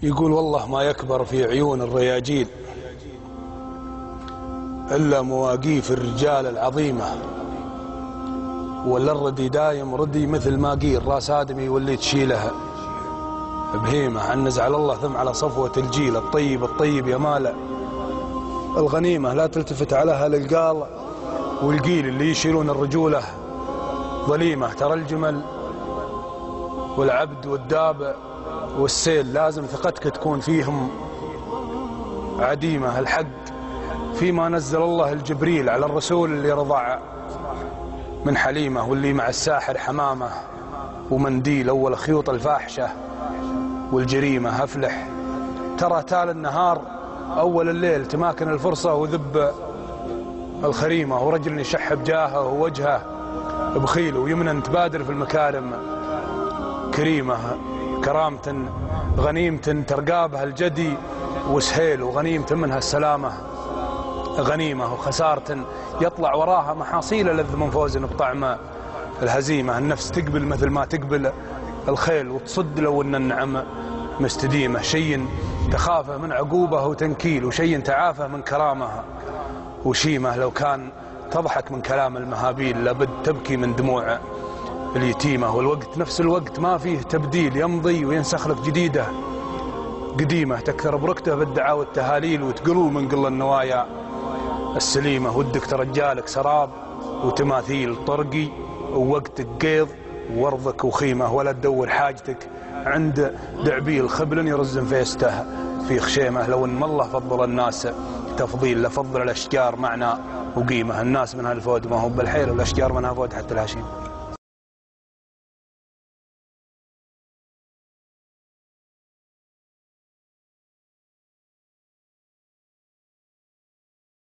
يقول والله ما يكبر في عيون الرياجيل إلا مواقيف الرجال العظيمة، ولا الردي دايم ردي مثل ما قيل راس آدمي واللي تشيلها بهيمة. عنز على الله ثم على صفوة الجيل الطيب الطيب يا مال الغنيمة. لا تلتفت على أهل القال والقيل اللي يشيلون الرجولة ظليمة. ترى الجمل والعبد والدابة والسيل لازم ثقتك تكون فيهم عديمة. الحق فيما نزل الله الجبريل على الرسول اللي رضع من حليمة، واللي مع الساحر حمامة ومنديل. أول خيوط الفاحشة والجريمة أفلح. ترى تال النهار أول الليل تماكن الفرصة وذب الخريمة، ورجل يشح بجاهه ووجهه بخيل ويمنا تبادر في المكارم كريمة. كرامة غنيمة ترقابها الجدي وسهيل، وغنيمة منها السلامة غنيمة. وخسارة يطلع وراها محاصيل لذ من فوز بطعم الهزيمة. النفس تقبل مثل ما تقبل الخيل وتصد لو ان النعم مستديمة. شيء تخافه من عقوبه وتنكيل، وشيء تعافه من كرامه وشيمة. لو كان تضحك من كلام المهابيل لابد تبكي من دموع اليتيمة. والوقت نفس الوقت ما فيه تبديل، يمضي وينسخ لك جديدة قديمة. تكثر بركته بالدعاء والتهاليل وتقل من قل النوايا السليمة. ودك ترجالك سراب وتماثيل طرقي، ووقتك قيض وورضك وخيمة. ولا تدور حاجتك عند دعبيل خبل يرزن فيسته في خشيمة. لو ان الله فضل الناس تفضيل لفضل الأشجار معنى وقيمة. الناس منها الفود ما هو بالحيل، والأشجار منها فود حتى الهشيم.